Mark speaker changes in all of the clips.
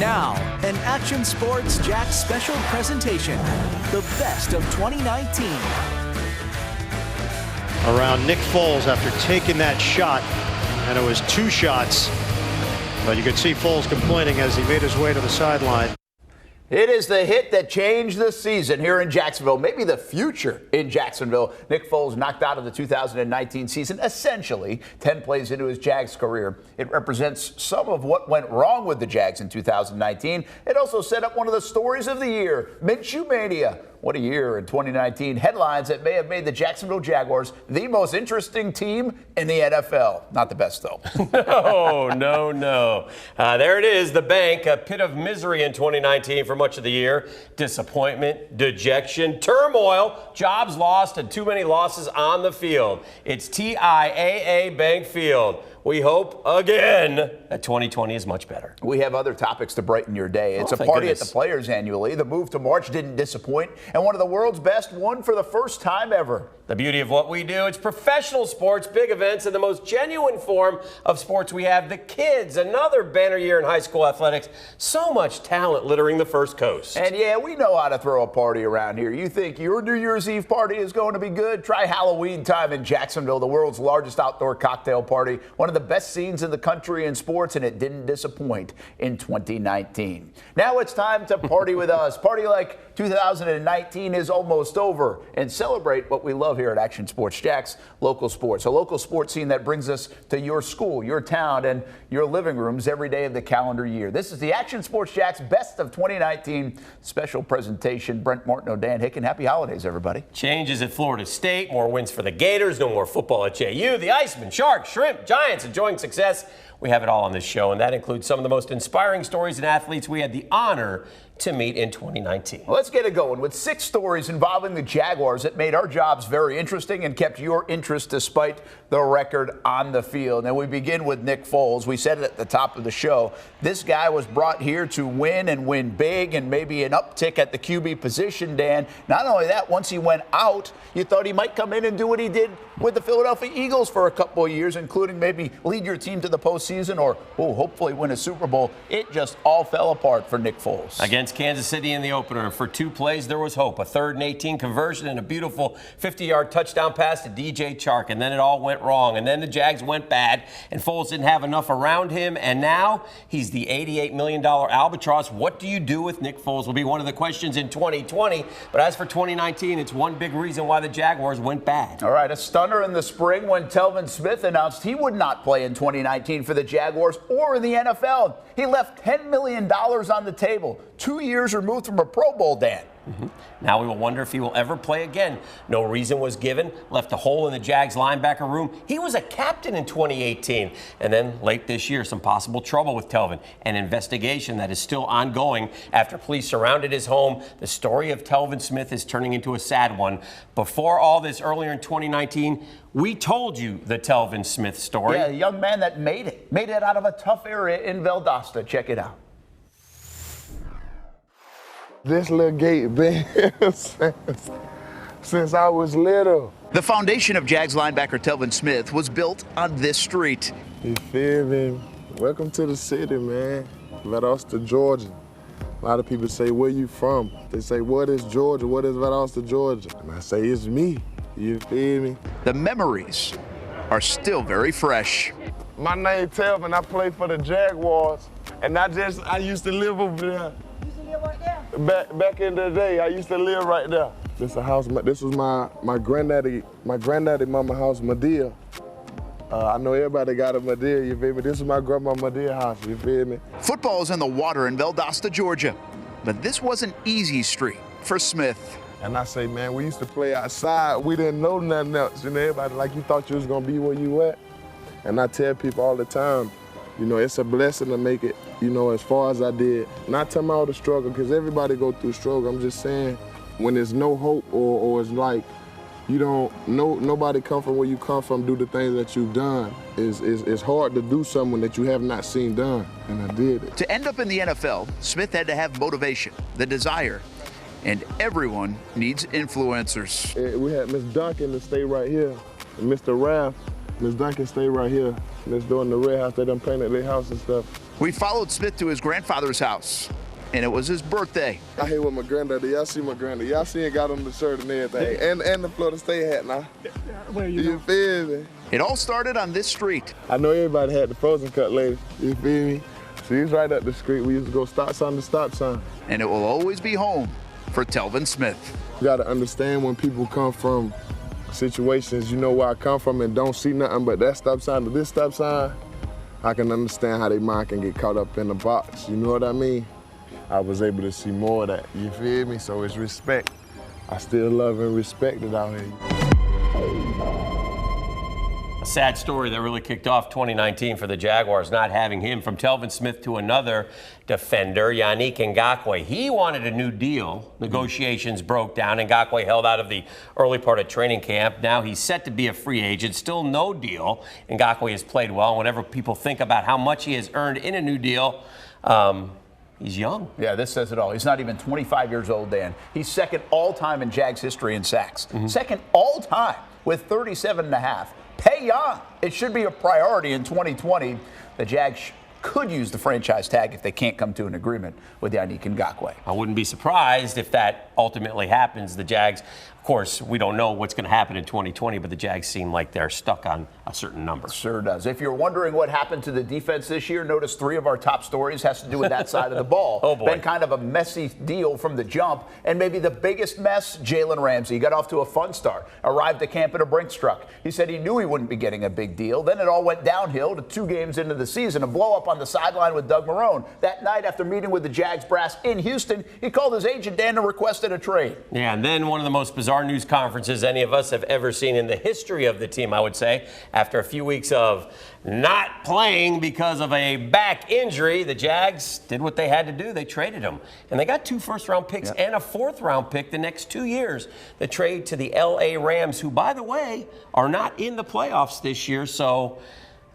Speaker 1: Now, an Action Sports Jax special presentation, the best of 2019.
Speaker 2: Around Nick Foles after taking that shot, and it was 2 shots, but you could see Foles complaining as he made his way to the sideline.
Speaker 3: It is the hit that changed the season here in Jacksonville, maybe the future in Jacksonville. Nick Foles knocked out of the 2019 season, essentially 10 plays into his Jags career. It represents some of what went wrong with the Jags in 2019. It also set up one of the stories of the year, Minshew Mania. What a year in 2019. Headlines that may have made the Jacksonville Jaguars the most interesting team in the NFL. Not the best, though.
Speaker 4: No. There it is, the bank, a pit of misery in 2019 for much of the year. Disappointment, dejection, turmoil, jobs lost, and too many losses on the field. It's TIAA Bank Field. We hope, again, that 2020 is much better.
Speaker 3: We have other topics to brighten your day. It's a party at the Players annually. The move to March didn't disappoint, and one of the world's best won for the first time ever.
Speaker 4: The beauty of what we do, it's professional sports, big events, and the most genuine form of sports we have, the kids. Another banner year in high school athletics. So much talent littering the First Coast.
Speaker 3: And yeah, we know how to throw a party around here. You think your New Year's Eve party is going to be good? Try Halloween time in Jacksonville, the world's largest outdoor cocktail party. One of the best scenes in the country in sports, and it didn't disappoint in 2019. Now it's time to party with us. Party like 2019 is almost over, and celebrate what we love here at Action Sports Jax, local sports. A local sports scene that brings us to your school, your town, and your living rooms every day of the calendar year. This is the Action Sports Jax Best of 2019 special presentation. Brent Martineau, Dan Hicken, happy holidays, everybody.
Speaker 4: Changes at Florida State, more wins for the Gators, no more football at JU. The Icemen, Sharks, Shrimp, Giants enjoying success. We have it all on this show, and that includes some of the most inspiring stories and athletes we had the honor to meet in 2019.
Speaker 3: Well, let's get it going with 6 stories involving the Jaguars that made our jobs very interesting and kept your interest despite the record on the field. And we begin with Nick Foles. We said it at the top of the show. This guy was brought here to win and win big, and maybe an uptick at the QB position, Dan. Not only that, once he went out, you thought he might come in and do what he did with the Philadelphia Eagles for a couple of years, including maybe lead your team to the postseason or hopefully win a Super Bowl. It just all fell apart for Nick Foles.
Speaker 4: Against Kansas City in the opener, for 2 plays there was hope. A 3rd and 18 conversion and a beautiful 50-yard touchdown pass to DJ Chark, and then it all went wrong. And then the Jags went bad, and Foles didn't have enough around him, and now he's the $88 million albatross. What do you do with Nick Foles will be one of the questions in 2020. But as for 2019, it's one big reason why the Jaguars went bad.
Speaker 3: All right, a stunner in the spring when Telvin Smith announced he would not play in 2019 for the Jaguars or in the NFL. He left $10 million on the table. 2 years removed from a Pro Bowl, Dan.
Speaker 4: Now we will wonder if he will ever play again. No reason was given. Left a hole in the Jags linebacker room. He was a captain in 2018. And then late this year, some possible trouble with Telvin. An investigation that is still ongoing after police surrounded his home. The story of Telvin Smith is turning into a sad one. Before all this, earlier in 2019, we told you the Telvin Smith story.
Speaker 3: Yeah, a young man that made it out of a tough area in Valdosta. Check it out.
Speaker 5: This little gate been since I was little.
Speaker 3: The foundation of Jags linebacker Telvin Smith was built on this street.
Speaker 5: You feel me? Welcome to the city, man. Valdosta, Georgia. A lot of people say, where you from? They say, what is Georgia? What is Valdosta, Georgia? And I say, it's me. You feel me?
Speaker 3: The memories are still very fresh.
Speaker 5: My name Telvin. I play for the Jaguars. And I used to live over there. Back in the day, I used to live right there. This a house. This was my granddaddy mama house, Medea. I know everybody got a Medea, you feel me? This is my grandma Medea house, you feel me?
Speaker 3: Football's in the water in Valdosta, Georgia. But this wasn't easy street for Smith.
Speaker 5: And I say, man, we used to play outside. We didn't know nothing else. You know, everybody like you thought you was gonna be where you at. And I tell people all the time, you know, it's a blessing to make it, you know, as far as I did. Not talking about the struggle, because everybody go through struggle. I'm just saying, when there's no hope or it's like you don't, nobody come from where you come from, do the things that you've done, it's hard to do something that you have not seen done, and I did it.
Speaker 3: To end up in the NFL, Smith had to have motivation, the desire, and everyone needs influencers.
Speaker 5: We had Miss Duncan to stay right here, and Mr. Raff. Miss Duncan stay right here. Miss doing the red house, they done painted their house and stuff.
Speaker 3: We followed Smith to his grandfather's house, and it was his birthday.
Speaker 5: I here with my granddaddy. Y'all see my granddaddy. Y'all see him got on the shirt and everything. And the Florida State hat now. You feel me?
Speaker 3: It all started on this street.
Speaker 5: I know everybody had the frozen cut lady. You feel me? So he's right up the street. We used to go stop sign to stop sign.
Speaker 3: And it will always be home for Telvin Smith.
Speaker 5: You got to understand when people come from situations, you know where I come from, and don't see nothing but that stop sign to this stop sign, I can understand how their mind can get caught up in the box. You know what I mean? I was able to see more of that. You feel me? So it's respect. I still love and respect it out here.
Speaker 4: A sad story that really kicked off 2019 for the Jaguars, not having him. From Telvin Smith to another defender, Yannick Ngakoue. He wanted a new deal. Negotiations broke down. Ngakoue held out of the early part of training camp. Now he's set to be a free agent. Still no deal. Ngakoue has played well. Whenever people think about how much he has earned in a new deal, he's young.
Speaker 3: Yeah, this says it all. He's not even 25 years old, Dan. He's second all-time in Jags history in sacks. Second all-time with 37 and a half. Pay young. It should be a priority in 2020. The Jags could use the franchise tag if they can't come to an agreement with Yannick Ngakoue.
Speaker 4: I wouldn't be surprised if that ultimately happens. The Jags, of course, we don't know what's going to happen in 2020, but the Jags seem like they're stuck on a certain number.
Speaker 3: Sure does. If you're wondering what happened to the defense this year, notice 3 of our top stories has to do with that side of the ball.
Speaker 4: Oh, boy.
Speaker 3: Been kind of a messy deal from the jump. And maybe the biggest mess, Jalen Ramsey. Got off to a fun start. Arrived at camp in a Brinks truck. He said he knew he wouldn't be getting a big deal. Then it all went downhill to 2 games into the season. A blow-up on the sideline with Doug Marrone. That night, after meeting with the Jags brass in Houston, he called his agent Dan and requested a trade.
Speaker 4: Yeah, and then one of the most bizarre news conferences any of us have ever seen in the history of the team, I would say. After a few weeks of not playing because of a back injury, the Jags did what they had to do. They traded him. And they got 2 first-round picks and a 4th-round pick the next 2 years. The trade to the L.A. Rams, who, by the way, are not in the playoffs this year. So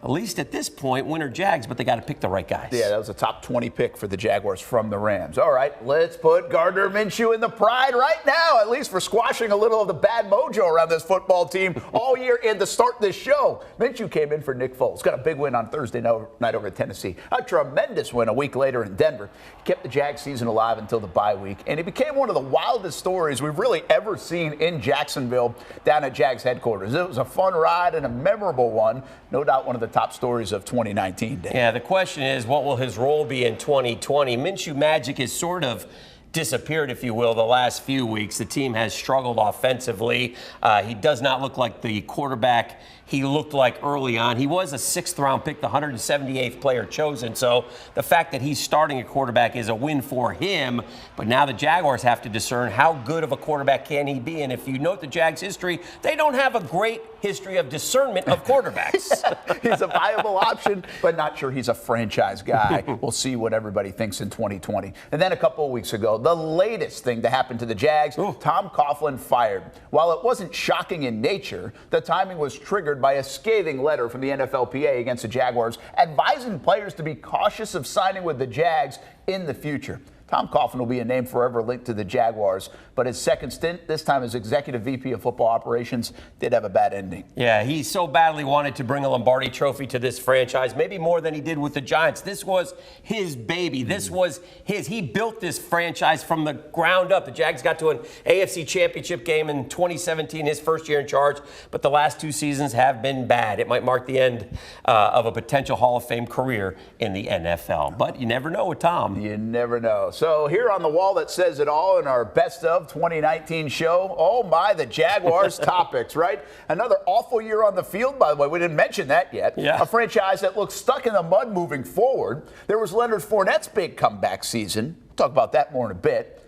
Speaker 4: at least at this point, winner Jags, but they got to pick the right guys.
Speaker 3: Yeah, that was a top 20 pick for the Jaguars from the Rams. All right, let's put Gardner Minshew in the pride right now, at least for squashing a little of the bad mojo around this football team all year and to start this show. Minshew came in for Nick Foles. Got a big win on Thursday night over Tennessee. A tremendous win a week later in Denver. He kept the Jags season alive until the bye week, and it became one of the wildest stories we've really ever seen in Jacksonville down at Jags headquarters. It was a fun ride and a memorable one. No doubt one of the top stories of 2019, Dave.
Speaker 4: Yeah, the question is, what will his role be in 2020? Minshew magic has sort of disappeared, if you will, the last few weeks. The team has struggled offensively. He does not look like the quarterback he looked like early on. He was a 6th-round pick, the 178th player chosen. So the fact that he's starting a quarterback is a win for him. But now the Jaguars have to discern how good of a quarterback can he be. And if you note the Jags' history, they don't have a great history of discernment of quarterbacks.
Speaker 3: He's a viable option, but not sure he's a franchise guy. We'll see what everybody thinks in 2020. And then a couple of weeks ago, the latest thing to happen to the Jags, Tom Coughlin fired. While it wasn't shocking in nature, the timing was triggered by a scathing letter from the NFLPA against the Jaguars, advising players to be cautious of signing with the Jags in the future. Tom Coughlin will be a name forever linked to the Jaguars, but his second stint, this time as Executive VP of Football Operations, did have a bad ending.
Speaker 4: Yeah, he so badly wanted to bring a Lombardi trophy to this franchise, maybe more than he did with the Giants. This was his baby. This was his. He built this franchise from the ground up. The Jags got to an AFC Championship game in 2017, his first year in charge, but the last 2 seasons have been bad. It might mark the end of a potential Hall of Fame career in the NFL. But you never know with Tom.
Speaker 3: You never know. So here on the wall that says it all in our Best of 2019 show, oh my, the Jaguars topics, right? Another awful year on the field, by the way. We didn't mention that yet.
Speaker 4: Yeah.
Speaker 3: A franchise that looks stuck in the mud moving forward. There was Leonard Fournette's big comeback season. We'll talk about that more in a bit.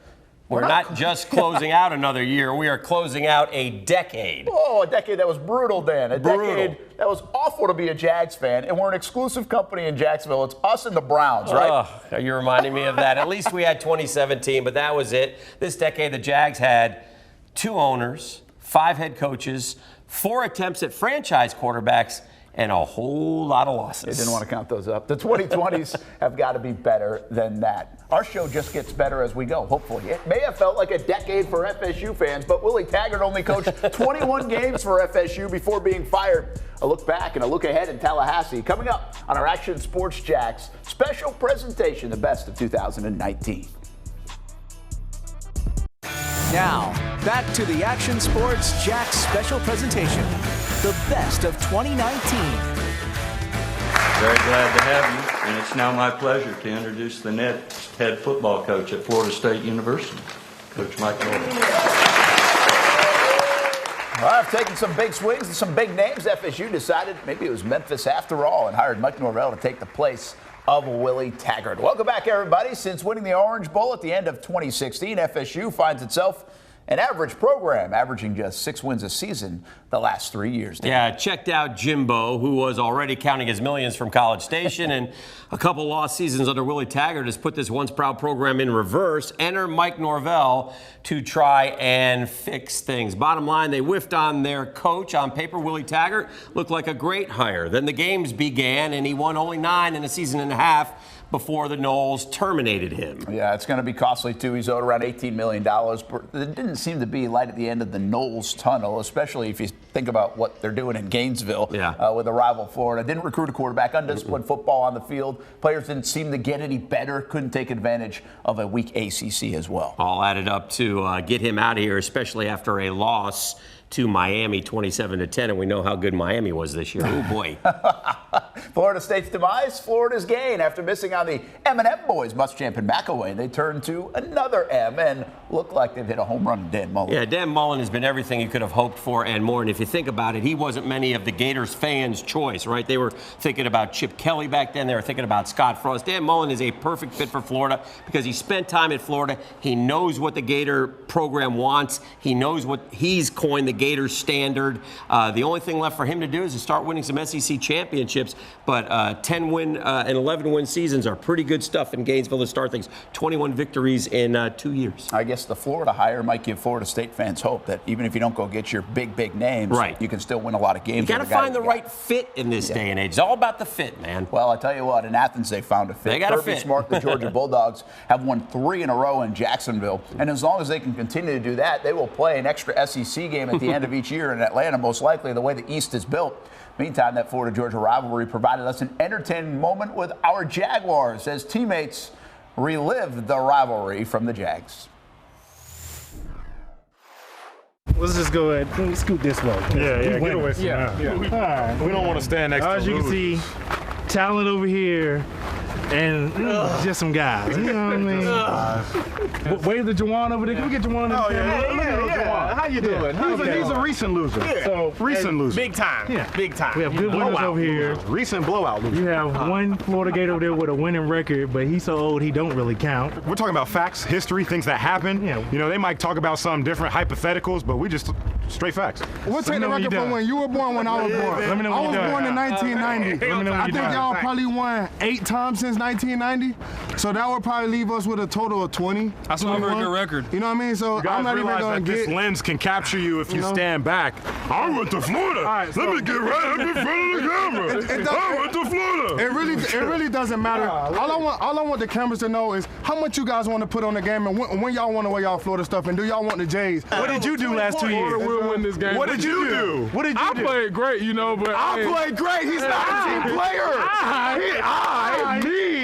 Speaker 4: We're not just closing out another year. We are closing out a decade.
Speaker 3: Oh, a decade that was brutal, Dan. A
Speaker 4: Brutal.
Speaker 3: decade that was awful to be a Jags fan. And we're an exclusive company in Jacksonville. It's us and the Browns, right?
Speaker 4: Oh, you're reminding me of that. At least we had 2017, but that was it. This decade, the Jags had 2 owners, 5 head coaches, 4 attempts at franchise quarterbacks, and a whole lot of losses.
Speaker 3: They didn't want to count those up. The 2020s have got to be better than that. Our show just gets better as we go, hopefully. It may have felt like a decade for FSU fans, but Willie Taggart only coached 21 games for FSU before being fired. A look back and a look ahead in Tallahassee. Coming up on our Action Sports Jax special presentation, the best of 2019.
Speaker 1: Now, back to the Action Sports Jax special presentation, the best of 2019.
Speaker 6: Very glad to have you, and it's now my pleasure to introduce the next head football coach at Florida State University, Coach Mike Norvell.
Speaker 3: Well, I've taken some big swings and some big names. FSU decided maybe it was Memphis after all and hired Mike Norvell to take the place of Willie Taggart. Welcome back, everybody. Since winning the Orange Bowl at the end of 2016, FSU finds itself an average program, averaging just 6 wins a season the last 3 years.
Speaker 4: Yeah, checked out Jimbo, who was already counting his millions from College Station, and a couple lost seasons under Willie Taggart has put this once proud program in reverse. Enter Mike Norvell to try and fix things. Bottom line, they whiffed on their coach. On paper, Willie Taggart looked like a great hire. Then the games began, and he won only 9 in a season and a half before the Noles terminated him.
Speaker 3: Yeah, it's going to be costly, too. He's owed around $18 million. But there didn't seem to be light at the end of the Noles tunnel, especially if you think about what they're doing in Gainesville with a rival Florida. Didn't recruit a quarterback, undisciplined football on the field. Players didn't seem to get any better, couldn't take advantage of a weak ACC as well.
Speaker 4: All added up to get him out of here, especially after a loss to Miami 27-10, and we know how good Miami was this year. Oh, boy.
Speaker 3: Florida State's demise, Florida's gain. After missing on the M&M boys, Muschamp and McElwain, they turned to another M and look like they've hit a home run to Dan Mullen.
Speaker 4: Yeah, Dan Mullen has been everything you could have hoped for and more. And if you think about it, he wasn't many of the Gators fans' choice, right? They were thinking about Chip Kelly back then. They were thinking about Scott Frost. Dan Mullen is a perfect fit for Florida because he spent time at Florida. He knows what the Gator program wants. He knows what he's coined the Gator standard. The only thing left for him to do is to start winning some SEC championships. But 10-win and 11-win seasons are pretty good stuff in Gainesville to start things. 21 victories in 2 years.
Speaker 3: I guess the Florida hire might give Florida State fans hope that even if you don't go get your big names, you can still win a lot of games.
Speaker 4: You got to find the right fit in this day and age. It's all about the fit, man.
Speaker 3: Well, I tell you what, in Athens they found a fit.
Speaker 4: They got a
Speaker 3: Kirby
Speaker 4: fit.
Speaker 3: Smart, the Georgia Bulldogs, have won 3 in a row in Jacksonville. And as long as they can continue to do that, they will play an extra SEC game at the end of each year in Atlanta, most likely, the way the East is built. Meantime, that Florida-Georgia rivalry provided us an entertaining moment with our Jaguars as teammates relived the rivalry from the Jags.
Speaker 7: Let's just go ahead and scoot this way.
Speaker 8: Yeah, get away from that.
Speaker 7: All right.
Speaker 8: We don't want to stand next to
Speaker 7: As you can see, talent over here and just some guys. You know what I mean? Wave the Jawan over there. Can we get Jawan?
Speaker 8: Oh, yeah. How you doing? He's a recent loser.
Speaker 7: Yeah.
Speaker 8: So, recent loser.
Speaker 7: Big time. Yeah.
Speaker 8: Big time.
Speaker 7: We have good winners over here.
Speaker 8: Recent blowout loser.
Speaker 7: You have one Florida Gator over there with a winning record, but he's so old he don't really count.
Speaker 8: We're talking about facts, history, things that happen.
Speaker 7: Yeah.
Speaker 8: You know, they might talk about some different hypotheticals, but we just straight facts.
Speaker 5: We'll take the record from when you were born, when I was born.
Speaker 7: Let me know
Speaker 5: I
Speaker 7: when
Speaker 5: was
Speaker 7: you're
Speaker 5: born in 1990.
Speaker 7: Let me know when
Speaker 5: I
Speaker 7: you're
Speaker 5: think
Speaker 7: done.
Speaker 5: y'all probably won 8 times since 1990. So that would probably leave us with a total of 20.
Speaker 9: That's a very good record.
Speaker 5: You know what I mean? So I'm not even going to
Speaker 8: this
Speaker 5: get.
Speaker 8: lens can capture you if you stand back. I went to Florida. Let me get right up in front of the camera. I went to Florida.
Speaker 5: It really doesn't matter. All I want the cameras to know is how much you guys want to put on the game and when y'all want to wear y'all Florida stuff and do y'all want the J's.
Speaker 7: What did you do last 2 years?
Speaker 9: We'll win this game.
Speaker 8: What did you do?
Speaker 7: What did you do?
Speaker 9: I played great, you know, but
Speaker 8: I played great. He's not a team player. Me.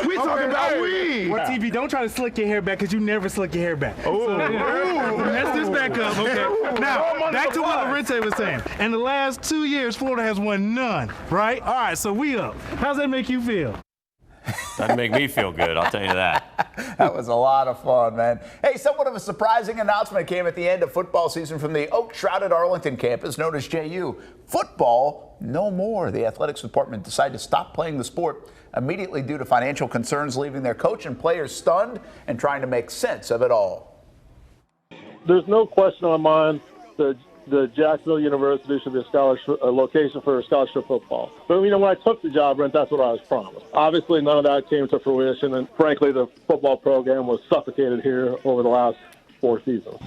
Speaker 8: We talking about we.
Speaker 7: Well, TV, don't try to slick your hair back because you never slick your hair back. Mess this back up, okay? Now, back to what Lorente was saying. In the last 2 years, Florida has won none, right? All right, so we up. How's that make you feel?
Speaker 4: Doesn't make me feel good, I'll tell you that.
Speaker 3: That was a lot of fun, man. Hey, somewhat of a surprising announcement came at the end of football season from the oak-shrouded Arlington campus known as JU. Football, no more. The athletics department decided to stop playing the sport immediately due to financial concerns, leaving their coach and players stunned and trying to make sense of it all.
Speaker 10: There's no question on my mind that the Jacksonville University should be a location for scholarship football. But, you know, when I took the job, Brent, that's what I was promised. Obviously, none of that came to fruition, and frankly, the football program was suffocated here over the last 4 seasons.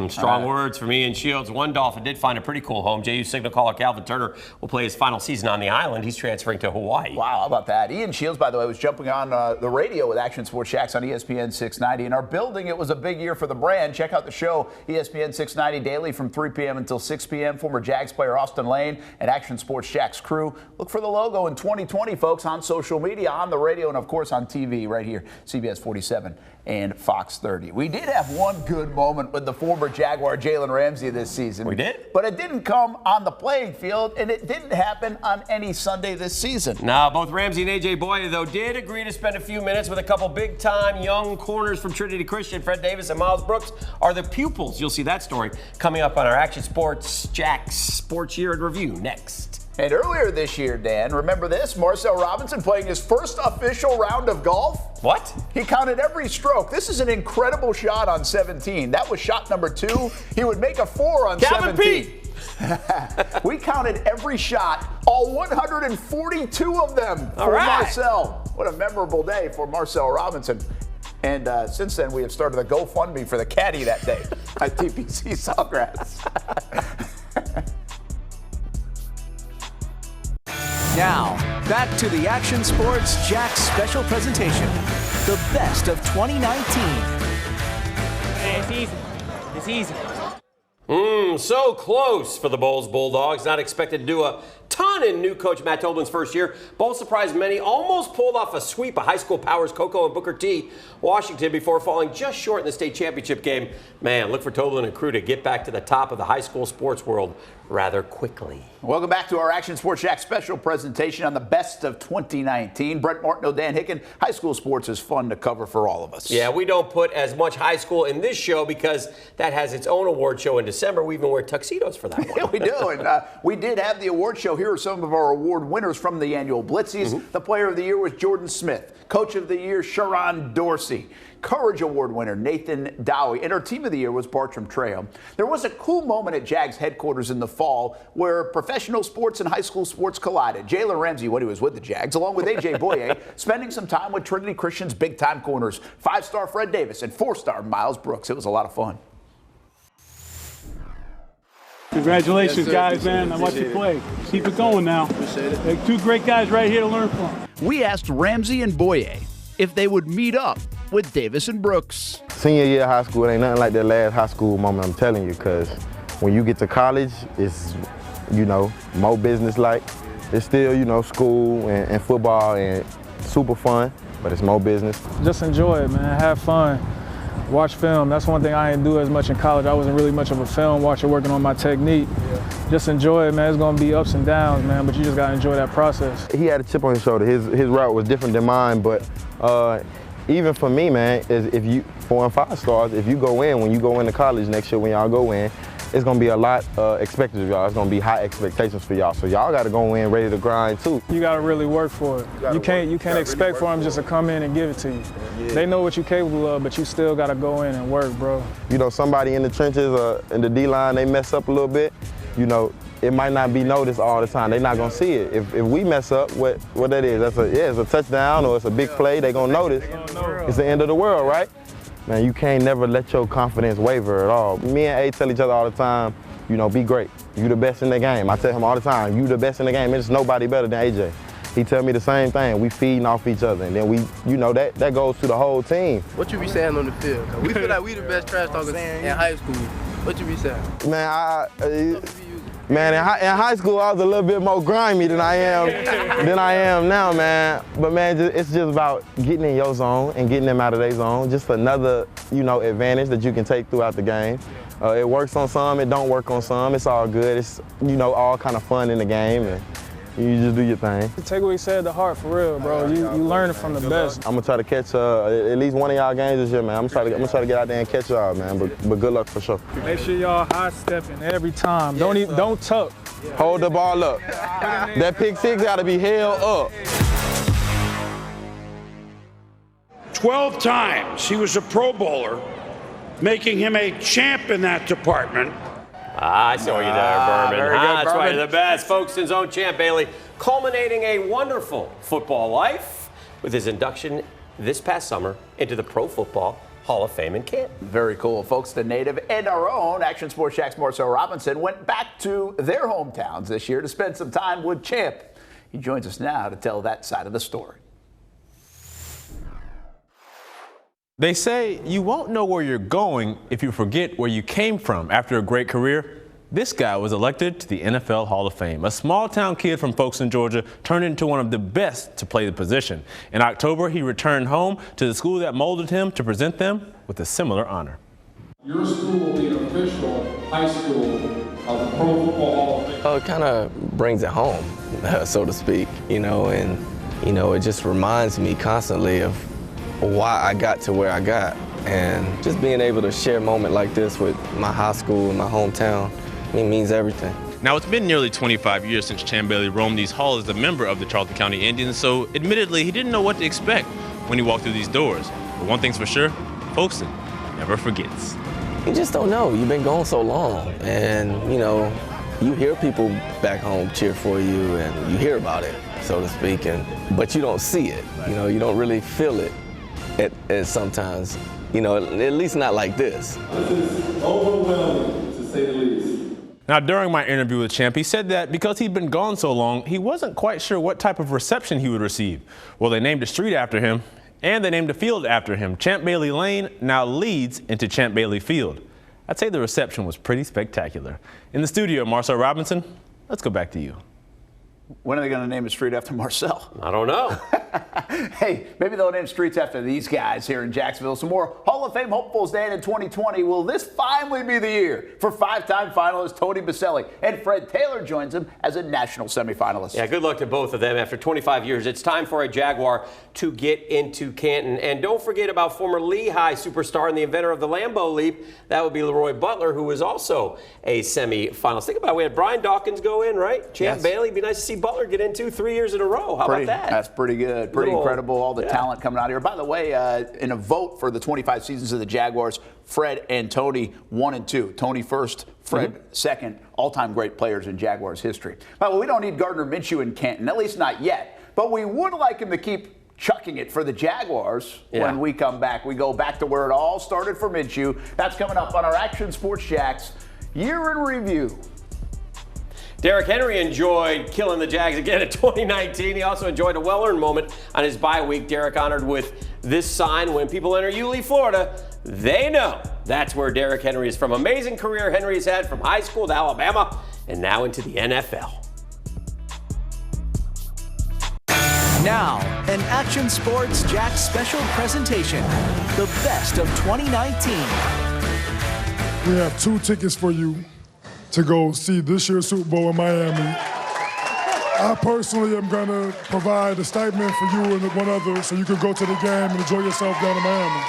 Speaker 4: Strong words from Ian Shields. One Dolphin did find a pretty cool home. JU signal caller Calvin Turner will play his final season on the island. He's transferring to Hawaii.
Speaker 3: Wow, how about that? Ian Shields, by the way, was jumping on the radio with Action Sports Jax on ESPN 690. In our building, it was a big year for the brand. Check out the show, ESPN 690 daily from 3 p.m. until 6 p.m. Former Jags player Austin Lane and Action Sports Jax crew. Look for the logo in 2020, folks, on social media, on the radio, and, of course, on TV right here, CBS 47 and Fox 30. We did have one good moment with the former Jaguar Jalen Ramsey this season.
Speaker 4: We did?
Speaker 3: But it didn't come on the playing field, and it didn't happen on any Sunday this season.
Speaker 4: Now, both Ramsey and A.J. Boye, though, did agree to spend a few minutes with a couple big-time young corners from Trinity Christian. Fred Davis and Miles Brooks are the pupils. You'll see that story coming up on our Action Sports Jax Sports Year in Review next.
Speaker 3: And earlier this year, Dan, remember this? Marcel Robinson playing his first official round of golf.
Speaker 4: What?
Speaker 3: He counted every stroke. This is an incredible shot on 17. That was shot number 2. He would make a 4 on
Speaker 4: Calvin
Speaker 3: 17.
Speaker 4: Pete.
Speaker 3: We counted every shot, all 142 of them for Marcel. What a memorable day for Marcel Robinson. And since then, we have started a GoFundMe for the caddy that day at TPC Sawgrass.
Speaker 1: Now, back to the Action Sports Jax special presentation, the best of 2019.
Speaker 11: It's easy. It's easy.
Speaker 4: So close for the Bulls Bulldogs. Not expected to do a ton in new coach Matt Toblin's first year. Bulls surprised many, almost pulled off a sweep of high school powers Coco and Booker T. Washington before falling just short in the state championship game. Man, look for Toblin and crew to get back to the top of the high school sports world rather quickly.
Speaker 3: Welcome back to our Action Sports Jax special presentation on the best of 2019. Brent Martineau, Dan Hicken. High school sports is fun to cover for all of us.
Speaker 4: Yeah, we don't put as much high school in this show because that has its own award show in December. We even wear tuxedos for that one.
Speaker 3: Yeah, we do. And we did have the award show. Here are some of our award winners from the annual Blitzies. The player of the year was Jordan Smith. Coach of the year, Sharon Dorsey. Courage Award winner Nathan Dowie, and our team of the year was Bartram Trejo. There was a cool moment at Jags headquarters in the fall where professional sports and high school sports collided. Jalen Ramsey, when he was with the Jags, along with A.J. Boye, spending some time with Trinity Christian's big-time corners, 5-star Fred Davis and 4-star Miles Brooks. It was a lot of fun.
Speaker 12: Congratulations, guys, man. I watched you play. Keep it going now.
Speaker 13: Appreciate it.
Speaker 12: Two great guys right here to learn from.
Speaker 14: We asked Ramsey and Boye if they would meet up with Davis and Brooks.
Speaker 13: Senior year of high school, it ain't nothing like that last high school moment, I'm telling you, because when you get to college, it's, more business-like. It's still, school and football and super fun, but it's more business.
Speaker 15: Just enjoy it, man. Have fun. Watch film. That's one thing I didn't do as much in college. I wasn't really much of a film watcher working on my technique. Just enjoy it, man. It's going to be ups and downs, man, but you just got to enjoy that process.
Speaker 13: He had a chip on his shoulder. His route was different than mine, but even for me, man, if you 4 and 5 stars, if you go in, when you go into college next year, when y'all go in, it's going to be a lot expected of y'all. It's going to be high expectations for y'all. So y'all got to go in ready to grind too.
Speaker 15: You got to really work for it. You can't expect for them just to come in and give it to you. Yeah. They know what you're capable of, but you still got to go in and work, bro.
Speaker 13: Somebody in the trenches in the D-line, they mess up a little bit, it might not be noticed all the time. They're not going to see it. If we mess up, what that is, it's a touchdown or it's a big play, they're going to notice. It's the end of the world, right? Man, you can't never let your confidence waver at all. Me and A tell each other all the time, be great. You the best in the game. I tell him all the time, you the best in the game. There's nobody better than AJ. He tell me the same thing. We feeding off each other, and then we, that goes to the whole team.
Speaker 16: What you be saying on the field? We feel like we the best trash talkers in high school. What you be saying?
Speaker 13: Man, in high school, I was a little bit more grimy than I am now, man. But man, it's just about getting in your zone and getting them out of their zone. Just another, advantage that you can take throughout the game. It works on some, it don't work on some. It's all good. It's, all kind of fun in the game, and you just do your thing.
Speaker 15: Take what he said to heart, for real, bro. You learn it from the best.
Speaker 13: I'm gonna try to catch at least one of y'all games this year, man. I'm gonna try to get out there and catch y'all, man. But good luck for sure.
Speaker 15: Make sure y'all high stepping every time. Don't tuck.
Speaker 13: Hold the ball up. That pick six gotta be held up.
Speaker 17: 12 times he was a Pro Bowler, making him a champ in that department.
Speaker 4: I saw you there, Berman.
Speaker 3: Very good,
Speaker 4: That's
Speaker 3: Berman.
Speaker 4: right, the best. Folkestone's own champ, Bailey, culminating a wonderful football life with his induction this past summer into the Pro Football Hall of Fame in Canton.
Speaker 3: Very cool. Folks, the native and our own Action Sports Jax Marcel Robinson went back to their hometowns this year to spend some time with Champ. He joins us now to tell that side of the story.
Speaker 11: They say you won't know where you're going if you forget where you came from. After a great career, this guy was elected to the NFL Hall of Fame. A small-town kid from Folkestone, Georgia, turned into one of the best to play the position. In October, he returned home to the school that molded him to present them with a similar honor.
Speaker 18: Your school will be an official high school of the Pro Football Hall of Fame.
Speaker 19: Oh, it kind of brings it home, so to speak, and, it just reminds me constantly of why I got to where I got. And just being able to share a moment like this with my high school and my hometown, it means everything.
Speaker 11: Now, it's been nearly 25 years since Champ Bailey roamed these halls as a member of the Charlton County Indians, so admittedly, he didn't know what to expect when he walked through these doors. But one thing's for sure, Folkestone never forgets.
Speaker 19: You just don't know. You've been gone so long, and, you hear people back home cheer for you, and you hear about it, so to speak, but you don't see it. You don't really feel it at sometimes, at least not like this.
Speaker 18: This is overwhelming, to say the least.
Speaker 11: Now, during my interview with Champ, he said that because he'd been gone so long, he wasn't quite sure what type of reception he would receive. Well, they named a street after him, and they named a field after him. Champ Bailey Lane now leads into Champ Bailey Field. I'd say the reception was pretty spectacular. In the studio, Marcel Robinson, let's go back to you.
Speaker 3: When are they going to name a street after Marcel?
Speaker 4: I don't know.
Speaker 3: Hey, maybe they'll name streets after these guys here in Jacksonville. Some more Hall of Fame hopefuls day in 2020. Will this finally be the year for five-time finalist Tony Baselli? And Fred Taylor joins him as a national semifinalist.
Speaker 4: Yeah, good luck to both of them. After 25 years, it's time for a Jaguar to get into Canton. And don't forget about former Lehigh superstar and the inventor of the Lambeau Leap. That would be Leroy Butler, who was also a semifinalist. Think about it. We had Brian Dawkins go in, right? Champ Bailey. Be nice to see Butler get into 3 years in a row. How about that?
Speaker 3: That's pretty good. Pretty incredible. All the talent coming out here. By the way, in a vote for the 25 seasons of the Jaguars, Fred and Tony 1 and 2. Tony first, Fred second. All-time great players in Jaguars history. Well, we don't need Gardner Minshew in Canton, at least not yet. But we would like him to keep chucking it for the Jaguars when we come back. We go back to where it all started for Minshew. That's coming up on our Action Sports Jax Year in Review.
Speaker 4: Derrick Henry enjoyed killing the Jags again in 2019. He also enjoyed a well-earned moment on his bye week. Derrick honored with this sign: when people enter Yulee, Florida, they know that's where Derrick Henry is from. Amazing career Henry has had from high school to Alabama and now into the NFL.
Speaker 1: Now, an Action Sports Jax special presentation, the best of 2019.
Speaker 20: We have 2 tickets for you to go see this year's Super Bowl in Miami. I personally am going to provide a stipend for you and one other so you can go to the game and enjoy yourself down in Miami.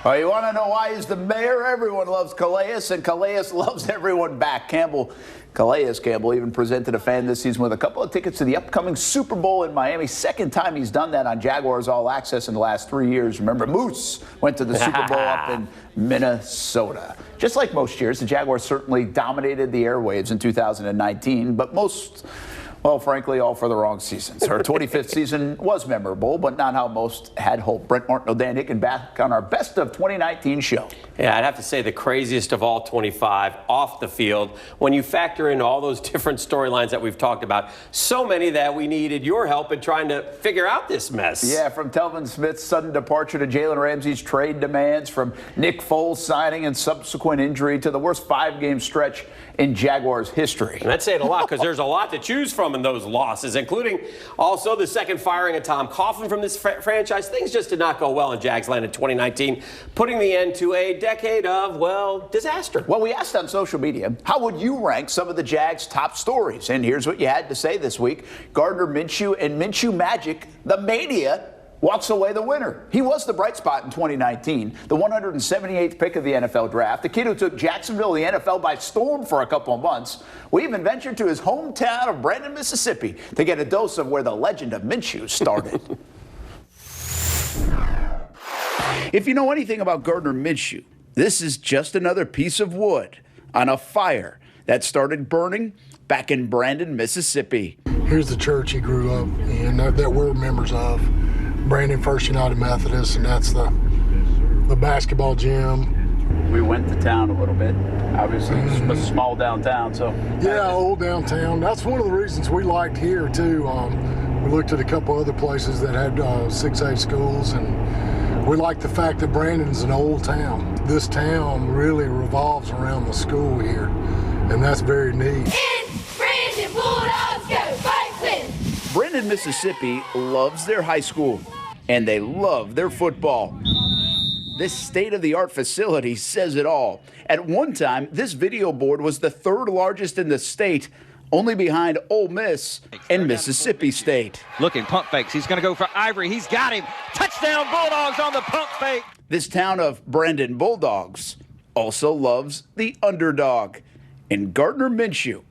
Speaker 3: Well, you want to know why he's the mayor? Everyone loves Calais, and Calais loves everyone back. Calais Campbell even presented a fan this season with a couple of tickets to the upcoming Super Bowl in Miami. Second time he's done that on Jaguars All Access in the last 3 years. Remember, Moose went to the Super Bowl up in Minnesota. Just like most years, the Jaguars certainly dominated the airwaves in 2019, but well, frankly, all for the wrong seasons. Our 25th season was memorable, but not how most had hoped. Brent Martineau, Dan Hicken back on our Best of 2019 show.
Speaker 4: Yeah, I'd have to say the craziest of all 25 off the field. When you factor in all those different storylines that we've talked about, so many that we needed your help in trying to figure out this mess.
Speaker 3: Yeah, from Telvin Smith's sudden departure to Jalen Ramsey's trade demands, from Nick Foles signing and subsequent injury to the worst 5-game stretch in Jaguars history.
Speaker 4: And that's saying a lot because there's a lot to choose from in those losses, including also the second firing of Tom Coughlin from this franchise. Things just did not go well in Jags land in 2019, putting the end to a decade of, well, disaster.
Speaker 3: Well, we asked on social media, how would you rank some of the Jags' top stories? And here's what you had to say this week. Gardner Minshew and Minshew Magic, the mania, walks away the winner. He was the bright spot in 2019, the 178th pick of the NFL draft, the kid who took Jacksonville, the NFL, by storm for a couple of months. We even ventured to his hometown of Brandon, Mississippi, to get a dose of where the legend of Minshew started. If you know anything about Gardner Minshew, this is just another piece of wood on a fire that started burning back in Brandon, Mississippi.
Speaker 20: Here's the church he grew up in that we're members of. Brandon First United Methodist, and that's the
Speaker 21: the basketball gym.
Speaker 22: We went to town a little bit. Obviously, it's a small downtown, so.
Speaker 21: Yeah, old downtown. That's one of the reasons we liked here, too. We looked at a couple other places that had 6A schools, and we like the fact that Brandon's an old town. This town really revolves around the school here, and that's very neat.
Speaker 1: Brandon Bulldogs go Franklin! Brandon, Mississippi loves their high school, and they love their football. This state-of-the-art facility says it all. At one time, this video board was the third largest in the state, only behind Ole Miss and Mississippi State.
Speaker 23: Looking, pump fakes. He's going to go for Ivory. He's got him. Touchdown Bulldogs on the pump fake.
Speaker 1: This town of Brandon Bulldogs also loves the underdog. And Gardner Minshew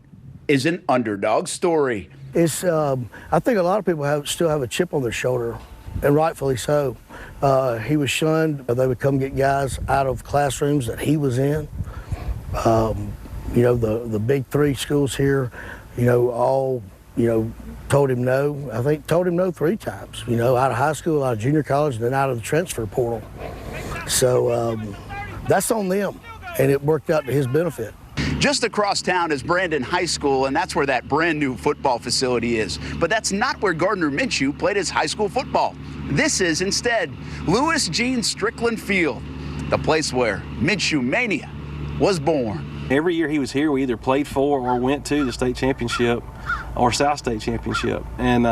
Speaker 1: is an underdog story.
Speaker 24: It's, I think a lot of people still have a chip on their shoulder, and rightfully so. He was shunned. They would come get guys out of classrooms that he was in. You know, the big three schools here, you know, all, you know, told him no. I think told him no 3 times, you know, out of high school, out of junior college, and then out of the transfer portal. So that's on them, and it worked out to his benefit.
Speaker 1: Just across town is Brandon High School, and that's where that brand new football facility is. But that's not where Gardner Minshew played his high school football. This is instead Louis Jean Strickland Field, the place where Minshew Mania was born.
Speaker 25: Every year he was here, we either played for or went to the state championship or South State championship. And,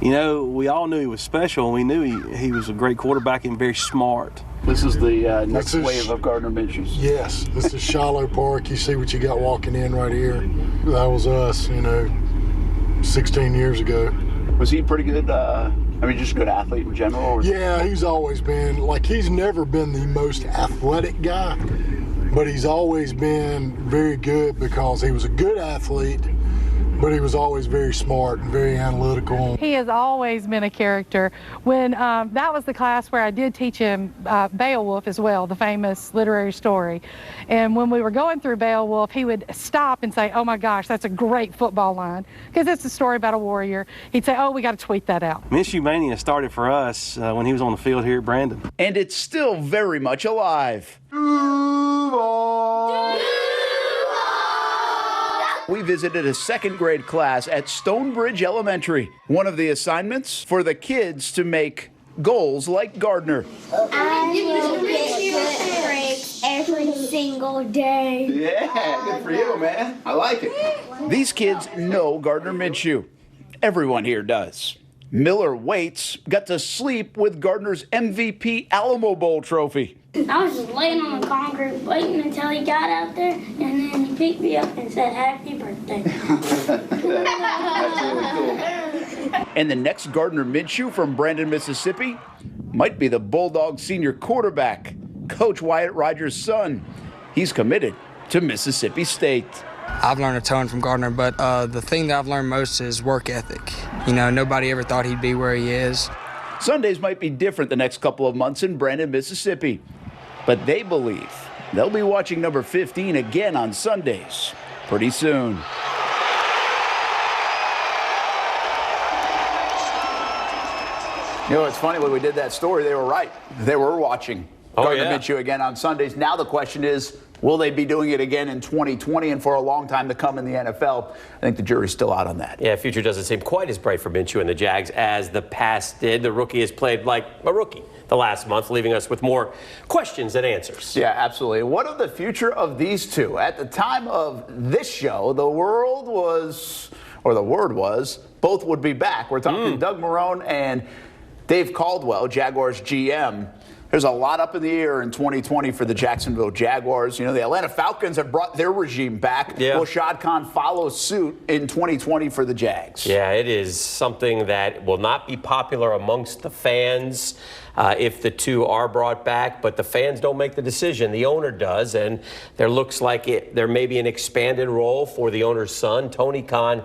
Speaker 25: you know, we all knew he was special, and we knew he was a great quarterback and very smart.
Speaker 22: This is the next wave of Gardner Minshew's.
Speaker 21: Yes, this is Shiloh Park. You see what you got walking in right here. That was us, you know, 16 years ago.
Speaker 22: Was he pretty good, I mean, just a good athlete in general? Or
Speaker 21: yeah, he's always been, like, he's never been the most athletic guy, but he's always been very good because he was a good athlete, but he was always very smart and very analytical.
Speaker 26: He has always been a character. When that was the class where I did teach him Beowulf as well, the famous literary story. And when we were going through Beowulf, he would stop and say, "Oh my gosh, that's a great football line," because it's a story about a warrior. He'd say, "Oh, we got to tweet that out."
Speaker 25: Minshew Mania started for us when he was on the field here at Brandon.
Speaker 1: And it's still very much alive. We visited a second grade class at Stonebridge Elementary. One of the assignments for the kids to make goals like Gardner.
Speaker 27: I will get good grades every single day.
Speaker 1: Yeah, good for you, man. I like it. These kids know Gardner Minshew. Everyone here does. Miller Waits got to sleep with Gardner's MVP Alamo Bowl trophy.
Speaker 27: I was just laying on the concrete waiting until he got out there, and then he picked me up and said, "Happy birthday."
Speaker 1: That's really cool. And the next Gardner Minshew from Brandon, Mississippi might be the Bulldogs senior quarterback, Coach Wyatt Rogers' son. He's committed to Mississippi State.
Speaker 28: I've learned a ton from Gardner, but the thing that I've learned most is work ethic. You know, nobody ever thought he'd be where he is.
Speaker 1: Sundays might be different the next couple of months in Brandon, Mississippi, but they believe they'll be watching number 15 again on Sundays pretty soon. You know, it's funny, when we did that story, they were right. They were watching Gardner Minshew again on Sundays. Now the question is, will they be doing it again in 2020 and for a long time to come in the NFL? I think the jury's still out on that.
Speaker 4: Yeah, future doesn't seem quite as bright for Minshew and the Jags as the past did. The rookie has played like a rookie the last month, leaving us with more questions than answers.
Speaker 3: Yeah, absolutely. What of the future of these two? At the time of this show, the word was, both would be back. We're talking Doug Marrone and Dave Caldwell, Jaguars GM. There's a lot up in the air in 2020 for the Jacksonville Jaguars. You know, the Atlanta Falcons have brought their regime back.
Speaker 4: Yeah.
Speaker 3: Will Shad Khan follow suit in 2020 for the Jags?
Speaker 4: Yeah, it is something that will not be popular amongst the fans if the two are brought back, but the fans don't make the decision. The owner does, and there looks like there may be an expanded role for the owner's son, Tony Khan,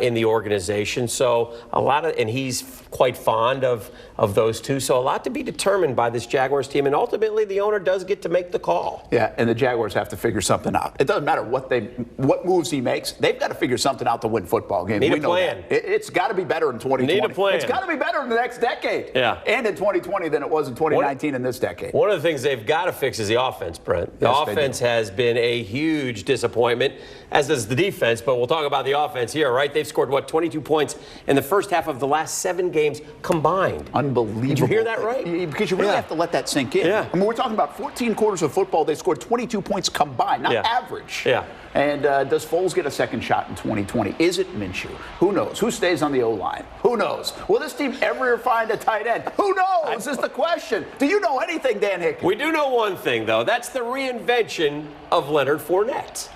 Speaker 4: in the organization. So and he's quite fond of those two. So a lot to be determined by this Jaguars team, and ultimately the owner does get to make the call.
Speaker 3: Yeah, and the Jaguars have to figure something out. It doesn't matter what moves he makes. They've got to figure something out to win football games.
Speaker 4: Need a plan.
Speaker 3: It's got to be better in 2020.
Speaker 4: Need a plan.
Speaker 3: It's got to be better in the next decade.
Speaker 4: Yeah.
Speaker 3: And in 2020 2020 than it was in 2019 in this decade.
Speaker 4: One of the things they've got to fix is the offense, Brent. The offense has been a huge disappointment, as does the defense, but we'll talk about the offense here, right? They've scored, 22 points in the first half of the last 7 games combined.
Speaker 3: Unbelievable.
Speaker 4: Did you hear that right?
Speaker 3: Because you really have to let that sink in.
Speaker 4: Yeah.
Speaker 3: I mean, we're talking about 14 quarters of football. They scored 22 points combined, not average.
Speaker 4: Yeah.
Speaker 3: And does Foles get a second shot in 2020? Is it Minshew? Who knows? Who stays on the O-line? Who knows? Will this team ever find a tight end? Who knows is the question. Do you know anything, Dan Hicken?
Speaker 4: We do know one thing, though. That's the reinvention of Leonard Fournette.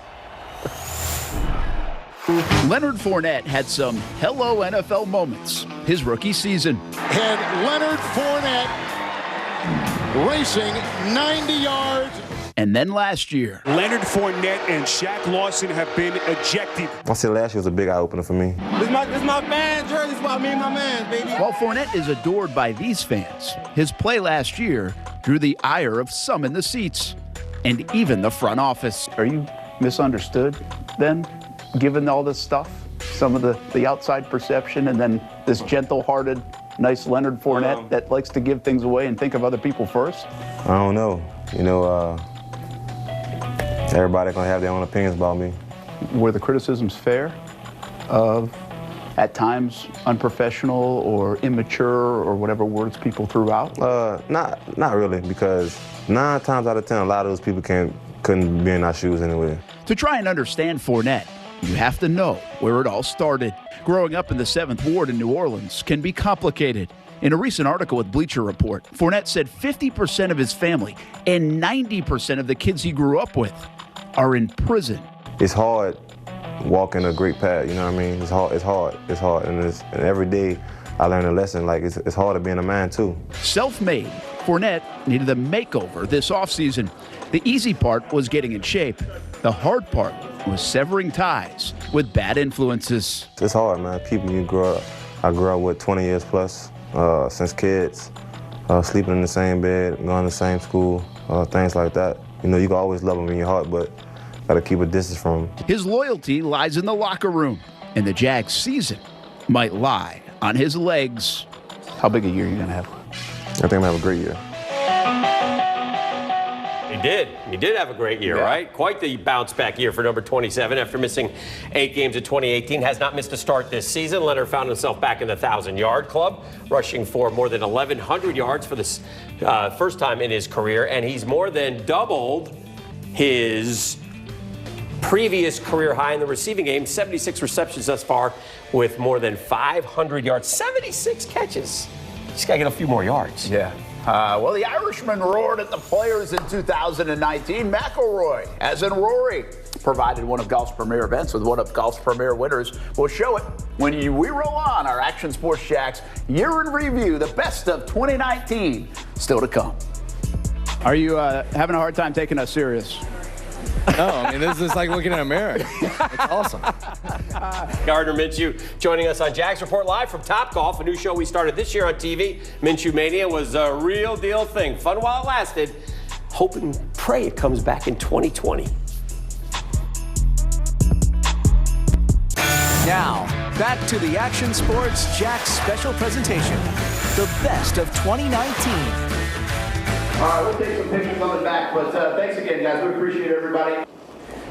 Speaker 14: Leonard Fournette had some hello NFL moments his rookie season.
Speaker 2: And Leonard Fournette racing 90 yards.
Speaker 14: And then last year,
Speaker 5: Leonard Fournette and Shaq Lawson have been ejected.
Speaker 13: I said last year was a big eye-opener for me.
Speaker 2: This is my man jersey. This is about me and my man, baby.
Speaker 14: While Fournette is adored by these fans, his play last year drew the ire of some in the seats and even the front office.
Speaker 3: Are you misunderstood then, given all this stuff? Some of the outside perception and then this gentle-hearted, nice Leonard Fournette that likes to give things away and think of other people first?
Speaker 13: I don't know. You know, everybody gonna have their own opinions about me.
Speaker 3: Were the criticisms fair of, at times, unprofessional or immature or whatever words people threw out?
Speaker 13: Not really, because 9 times out of 10, a lot of those people couldn't be in our shoes anyway.
Speaker 14: To try and understand Fournette, you have to know where it all started. Growing up in the 7th Ward in New Orleans can be complicated. In a recent article with Bleacher Report, Fournette said 50% of his family and 90% of the kids he grew up with are in prison.
Speaker 13: It's hard walking a great path, you know what I mean? It's hard. And every day I learn a lesson, like it's hard being a man too.
Speaker 14: Self-made, Fournette needed a makeover this offseason. The easy part was getting in shape. The hard part was severing ties with bad influences.
Speaker 13: It's hard, man. People I grew up with 20 years plus. Since kids, sleeping in the same bed, going to the same school, things like that. You know, you can always love them in your heart, but gotta keep a distance from them.
Speaker 14: His loyalty lies in the locker room, and the Jags' season might lie on his legs.
Speaker 3: How big a year are you gonna have?
Speaker 13: I think I'm gonna have a great year.
Speaker 4: He did have a great year, right? Quite the bounce back year for number 27 after missing 8 games in 2018. Has not missed a start this season. Leonard found himself back in the 1,000-yard club, rushing for more than 1,100 yards for this first time in his career, and he's more than doubled his previous career high in the receiving game, 76 receptions thus far with more than 500 yards, 76 catches. Just got to get a few more yards.
Speaker 3: Yeah. Well, the Irishman roared at the players in 2019. McIlroy, as in Rory, provided one of golf's premier events with one of golf's premier winners. We'll show it when we roll on our Action Sports Jax year in review, the best of 2019, still to come.
Speaker 14: Are you having a hard time taking us serious?
Speaker 6: No, I mean, this is like looking in a mirror. It's awesome.
Speaker 4: Gardner Minshew joining us on Jax Report live from Topgolf, a new show we started this year on TV. Minshew Mania was a real deal thing. Fun while it lasted. Hope and pray it comes back in 2020.
Speaker 7: Now, back to the Action Sports Jax special presentation. The best of 2019.
Speaker 3: All right, we'll take some pictures on the back, but thanks again, guys. We appreciate everybody.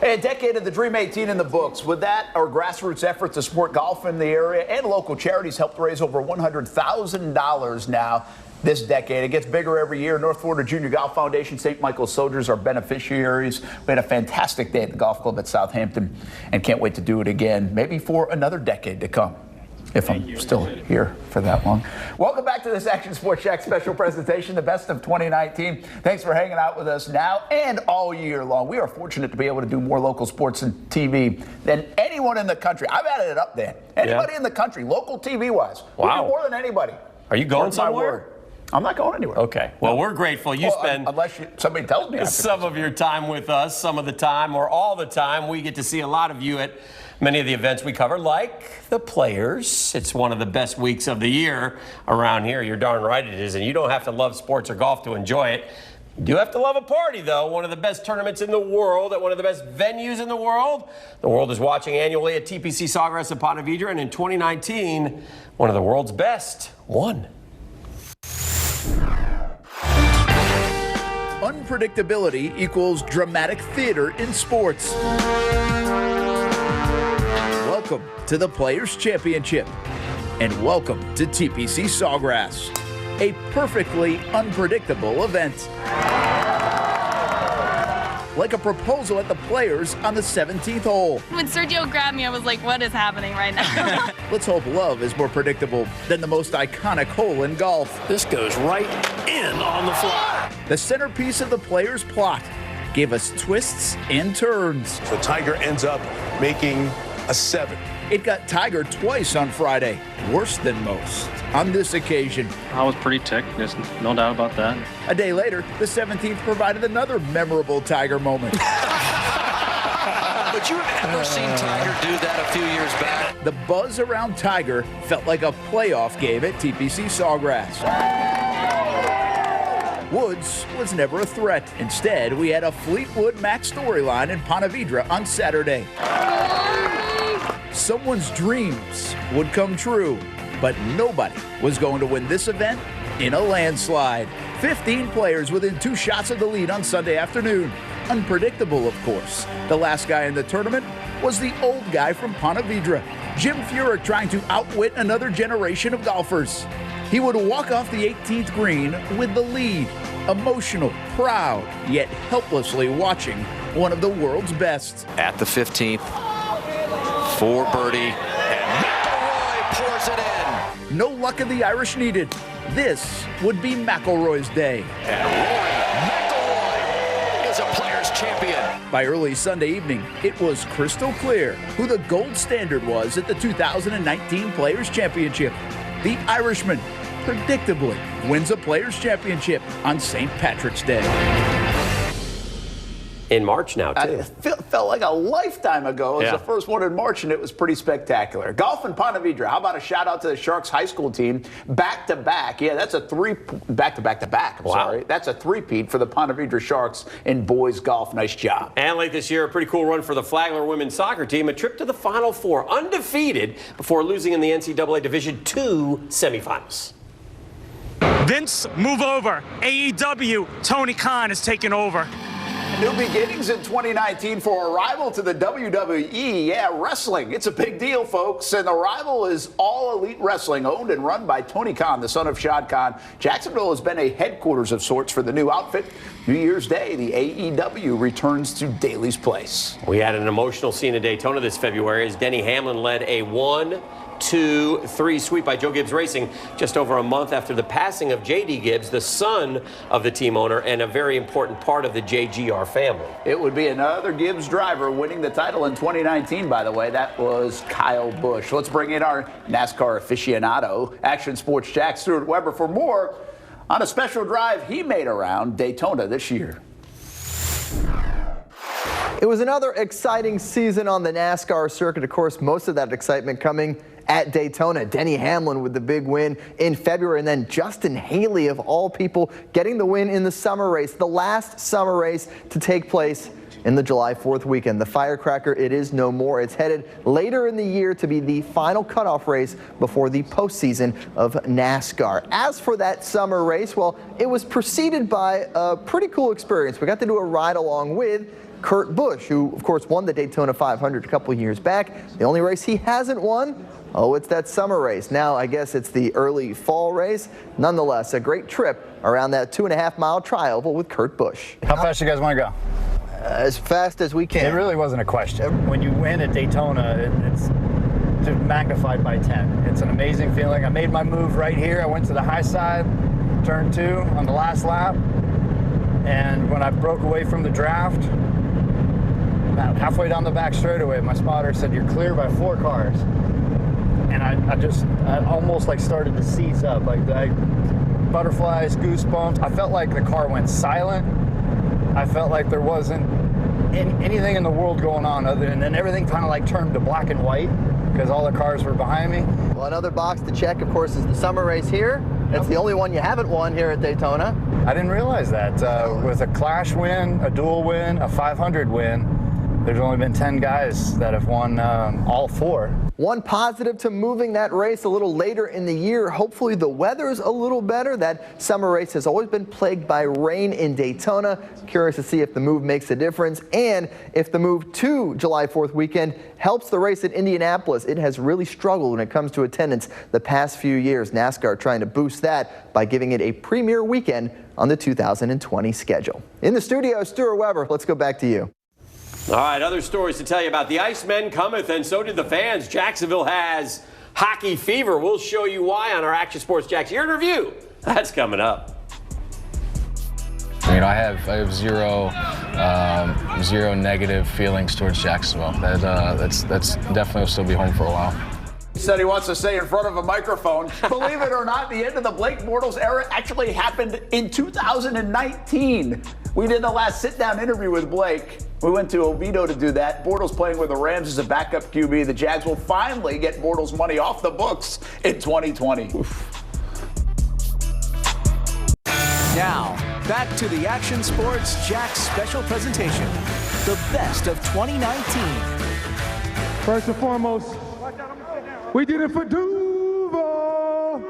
Speaker 3: Hey, a decade of the Dream 18 in the books. With that, our grassroots efforts to support golf in the area and local charities helped raise over $100,000 now this decade. It gets bigger every year. North Florida Junior Golf Foundation, St. Michael's Soldiers are beneficiaries. We had a fantastic day at the golf club at Southampton and can't wait to do it again, maybe for another decade to come. If I'm still here for that long. Welcome back to this Action Sports Jax special presentation, the best of 2019. Thanks for hanging out with us now and all year long. We are fortunate to be able to do more local sports and TV than anyone in the country. I've added it up, Dan. Anybody in the country, local TV-wise.
Speaker 4: Wow.
Speaker 3: We do more than anybody.
Speaker 4: Are you going somewhere?
Speaker 3: I'm not going anywhere.
Speaker 4: Okay. Well, we're grateful. You spend
Speaker 3: unless somebody tells me
Speaker 4: some of your time with us, some of the time, or all the time. We get to see a lot of you at many of the events we cover, like the Players. It's one of the best weeks of the year around here. You're darn right it is. And you don't have to love sports or golf to enjoy it. You do have to love a party, though. One of the best tournaments in the world at one of the best venues in the world. The world is watching annually at TPC Sawgrass in Ponte Vedra, and in 2019, one of the world's best won.
Speaker 1: unpredictability equals dramatic theater in sports. Welcome to the Players' Championship, and welcome to TPC Sawgrass, a perfectly unpredictable event. Like a proposal at the Players on the 17th hole.
Speaker 8: When Sergio grabbed me, I was like, what is happening right now?
Speaker 1: Let's hope love is more predictable than the most iconic hole in golf.
Speaker 9: This goes right in on the fly.
Speaker 1: The centerpiece of the Players' plot gave us twists and turns.
Speaker 10: So Tiger ends up making a 7.
Speaker 1: It got Tiger twice on Friday, worse than most on this occasion.
Speaker 12: I was pretty ticked, there's no doubt about that.
Speaker 1: A day later, the 17th provided another memorable Tiger moment.
Speaker 9: But you have never seen Tiger do that a few years back.
Speaker 1: The buzz around Tiger felt like a playoff game at TPC Sawgrass. Woods was never a threat. Instead, we had a Fleetwood Mac storyline in Ponte Vedra on Saturday. Someone's dreams would come true, but nobody was going to win this event in a landslide. 15 players within 2 shots of the lead on Sunday afternoon. Unpredictable, of course. The last guy in the tournament was the old guy from Ponte Vedra, Jim Furyk, trying to outwit another generation of golfers. He would walk off the 18th green with the lead, emotional, proud, yet helplessly watching one of the world's best.
Speaker 9: At the 15th. For birdie, and McIlroy pours it in.
Speaker 1: No luck of the Irish needed. This would be McIlroy's day.
Speaker 9: And Rory McIlroy is a Players' Champion.
Speaker 1: By early Sunday evening, it was crystal clear who the gold standard was at the 2019 Players' Championship. The Irishman, predictably, wins a Players' Championship on St. Patrick's Day.
Speaker 4: In March now, too.
Speaker 3: It felt like a lifetime ago. It was the first one in March, and it was pretty spectacular. Golf in Ponte Vedra. How about a shout-out to the Sharks high school team? Back-to-back. Yeah, that's a back-to-back-to-back. Sorry. That's a three-peat for the Ponte Vedra Sharks in boys golf. Nice job.
Speaker 4: And late this year, a pretty cool run for the Flagler women's soccer team. A trip to the Final Four, undefeated, before losing in the NCAA Division II semifinals.
Speaker 5: Vince, move over. AEW, Tony Khan is taking over.
Speaker 3: New beginnings in 2019 for a rival to the WWE. Yeah, wrestling. It's a big deal, folks. And the rival is All Elite Wrestling, owned and run by Tony Khan, the son of Shad Khan. Jacksonville has been a headquarters of sorts for the new outfit. New Year's Day, the AEW returns to Daly's Place.
Speaker 4: We had an emotional scene in Daytona this February as Denny Hamlin led a 1-2-3 sweep by Joe Gibbs Racing just over a month after the passing of J.D. Gibbs, the son of the team owner and a very important part of the JGR family.
Speaker 3: It would be another Gibbs driver winning the title in 2019, by the way. That was Kyle Busch. Let's bring in our NASCAR aficionado, Action Sports Jax, Stuart Weber, for more on a special drive he made around Daytona this year.
Speaker 15: It was another exciting season on the NASCAR circuit. Of course, most of that excitement coming at Daytona. Denny Hamlin with the big win in February, and then Justin Haley, of all people, getting the win in the summer race, the last summer race to take place in the July 4th weekend. The firecracker, it is no more. It's headed later in the year to be the final cutoff race before the postseason of NASCAR. As for that summer race, well, it was preceded by a pretty cool experience. We got to do a ride along with Kurt Busch, who, of course, won the Daytona 500 a couple years back. The only race he hasn't won, oh, it's that summer race. Now, I guess it's the early fall race. Nonetheless, a great trip around that 2.5-mile tri-oval with Kurt Busch.
Speaker 16: How fast you guys want to go?
Speaker 15: As fast as we can.
Speaker 16: It really wasn't a question. When you win at Daytona, it's magnified by 10. It's an amazing feeling. I made my move right here. I went to the high side, turn 2 on the last lap. And when I broke away from the draft, about halfway down the back straightaway, my spotter said, "You're clear by 4 cars." And I almost like started to seize up, like butterflies, goosebumps. I felt like the car went silent. I felt like there wasn't anything in the world going on other than, and then everything kind of like turned to black and white because all the cars were behind me.
Speaker 15: Well, another box to check, of course, is the summer race here. It's the only one you haven't won here at Daytona.
Speaker 16: I didn't realize that. With a Clash win, a dual win, a 500 win, There's only been 10 guys that have won all 4.
Speaker 15: One positive to moving that race a little later in the year. Hopefully the weather's a little better. That summer race has always been plagued by rain in Daytona. Curious to see if the move makes a difference and if the move to July 4th weekend helps the race at Indianapolis. It has really struggled when it comes to attendance the past few years. NASCAR trying to boost that by giving it a premier weekend on the 2020 schedule. In the studio, Stuart Weber, let's go back to you.
Speaker 4: All right, other stories to tell you about. The Icemen cometh, and so did the fans. Jacksonville has hockey fever. We'll show you why on our Action Sports Jax Year in Review. That's coming up.
Speaker 6: You know, I have zero negative feelings towards Jacksonville. That's definitely will still be home for a while.
Speaker 3: He said he wants to stay in front of a microphone. Believe it or not, the end of the Blake Bortles era actually happened in 2019. We did the last sit-down interview with Blake. We went to Oviedo to do that. Bortles playing with the Rams as a backup QB. The Jags will finally get Bortles' money off the books in 2020. Oof.
Speaker 7: Now, back to the Action Sports Jax special presentation. The best of 2019.
Speaker 2: First and foremost, we did it for Duval.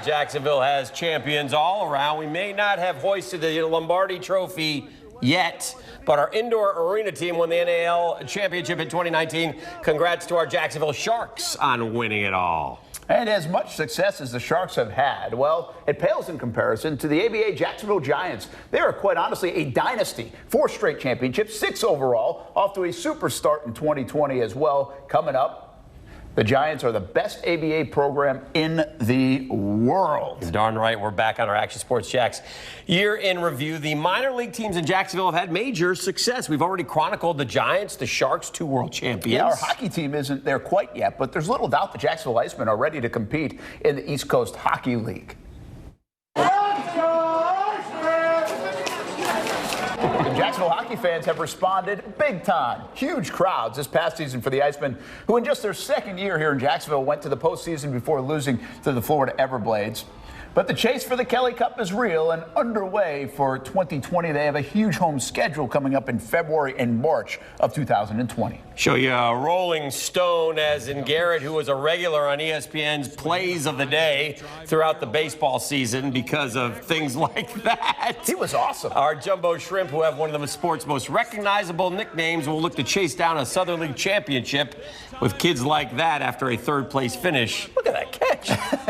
Speaker 4: Jacksonville has champions all around. We may not have hoisted the Lombardi Trophy yet, but our indoor arena team won the NAL championship in 2019. Congrats to our Jacksonville Sharks on winning it all.
Speaker 3: And as much success as the Sharks have had, well, it pales in comparison to the ABA Jacksonville Giants. They are quite honestly a dynasty. 4 straight championships, 6 overall, off to a super start in 2020 as well. Coming up, the Giants are the best ABA program in the world.
Speaker 4: You're darn right. We're back on our Action Sports Jax Year in Review. The minor league teams in Jacksonville have had major success. We've already chronicled the Giants, the Sharks, 2 world champions.
Speaker 3: Yeah, our hockey team isn't there quite yet, but there's little doubt the Jacksonville Icemen are ready to compete in the East Coast Hockey League. The Jacksonville hockey fans have responded big time. Huge crowds this past season for the Icemen, who in just their second year here in Jacksonville went to the postseason before losing to the Florida Everblades. But the chase for the Kelly Cup is real and underway for 2020. They have a huge home schedule coming up in February and March of 2020.
Speaker 4: Show you a Rolling Stone, as in Garrett, who was a regular on ESPN's Plays of the Day throughout the baseball season because of things like that.
Speaker 3: He was awesome.
Speaker 4: Our Jumbo Shrimp, who have one of the sport's most recognizable nicknames, will look to chase down a Southern League championship with kids like that after a third-place finish. Look at that catch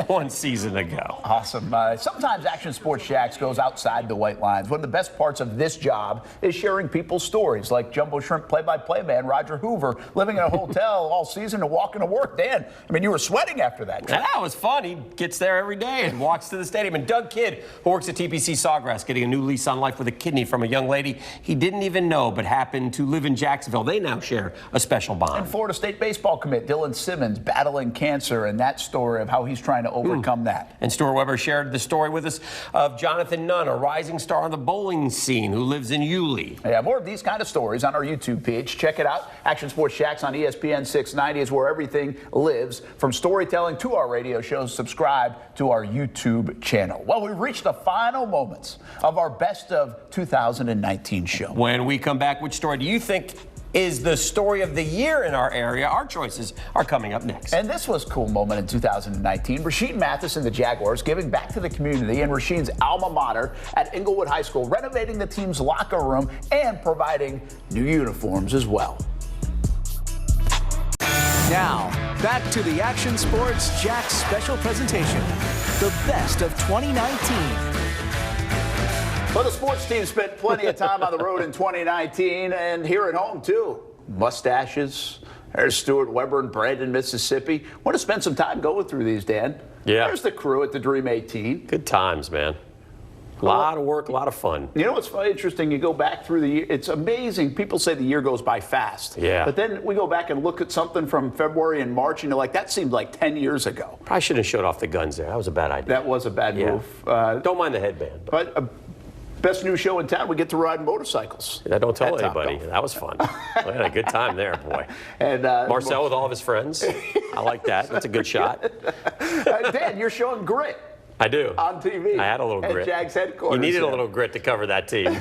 Speaker 4: 1 season ago.
Speaker 3: Awesome. Sometimes Action Sports Jax goes outside the white lines. One of the best parts of this job is sharing people's stories, like Jumbo Shrimp play-by-play man Roger Hoover, living in a hotel all season and walking to work. Dan, I mean, you were sweating after that trip.
Speaker 4: Yeah, it was fun. He gets there every day and walks to the stadium. And Doug Kidd, who works at TPC Sawgrass, getting a new lease on life with a kidney from a young lady he didn't even know but happened to live in Jacksonville. They now share a special bond.
Speaker 3: And Florida State baseball commit Dylan Simmons battling cancer, and that story of how he's trying to overcome that.
Speaker 4: And Stuart Weber shared the story with us of Jonathan Nunn, a rising star on the bowling scene who lives in Yulee.
Speaker 3: Yeah, more of these kind of stories on our YouTube page. Check it out. Action Sports Jax on ESPN 690 is where everything lives. From storytelling to our radio shows, subscribe to our YouTube channel. Well, we've reached the final moments of our best of 2019 show.
Speaker 4: When we come back, which story do you think is the story of the year in our area? Our choices are coming up next.
Speaker 3: And this was a cool moment in 2019. Rasheed Mathis and the Jaguars giving back to the community in Rasheed's alma mater at Inglewood High School, renovating the team's locker room and providing new uniforms as well.
Speaker 7: Now, back to the Action Sports Jax special presentation. The best of 2019.
Speaker 3: Well, the sports team spent plenty of time on the road in 2019 and here at home, too. Mustaches. There's Stuart Weber in Brandon, Mississippi. Want to spend some time going through these, Dan?
Speaker 4: Yeah.
Speaker 3: There's the crew at the Dream 18.
Speaker 4: Good times, man. A lot of work, a lot of fun.
Speaker 3: You know what's interesting? You go back through the year. It's amazing. People say the year goes by fast.
Speaker 4: Yeah.
Speaker 3: But then we go back and look at something from February and March, and you're like, that seemed like 10 years ago.
Speaker 4: Probably shouldn't have showed off the guns there. That was a bad idea.
Speaker 3: That was a bad move.
Speaker 4: Don't mind the headband.
Speaker 3: But best new show in town, we get to ride motorcycles.
Speaker 4: Yeah, don't tell anybody. That was fun. We had a good time there, boy.
Speaker 3: And
Speaker 4: Marcel with all of his friends. I like that. That's a good shot.
Speaker 3: Dan, you're showing grit.
Speaker 4: I do.
Speaker 3: On TV.
Speaker 4: I had a little grit.
Speaker 3: At Jags headquarters.
Speaker 4: You needed a little grit to cover that team.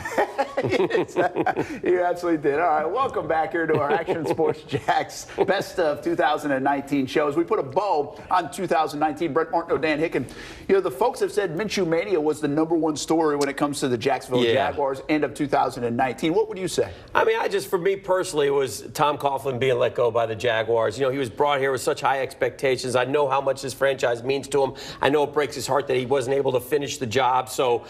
Speaker 3: You absolutely did. All right, welcome back here to our Action Sports Jax Best of 2019 shows. We put a bow on 2019. Brett Martineau, Dan Hicken. The folks have said Minshew Mania was the #1 story when it comes to the Jacksonville Jaguars end of 2019. What would you say?
Speaker 4: I mean, for me personally, it was Tom Coughlin being let go by the Jaguars. He was brought here with such high expectations. I know how much this franchise means to him. I know it breaks his heart that he wasn't able to finish the job. So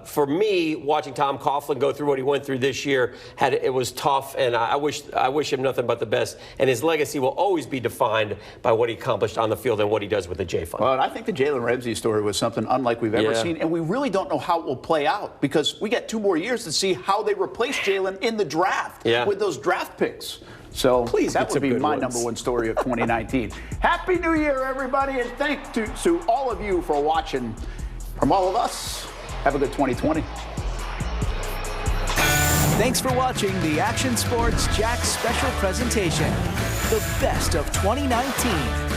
Speaker 4: for me, watching Tom Coughlin go through what he went through this year, it was tough, and I wish him nothing but the best. And his legacy will always be defined by what he accomplished on the field and what he does with the J Fund.
Speaker 1: Well, and I think the Jalen Ramsey story was something unlike we've ever seen, and we really don't know how it will play out because we got 2 more years to see how they replace Jalen in the draft with those draft picks. So that would be my #1 story of 2019. Happy New Year, everybody, and thanks to all of you for watching. From all of us, have a good 2020.
Speaker 7: Thanks for watching the Action Sports Jax special presentation, the best of 2019.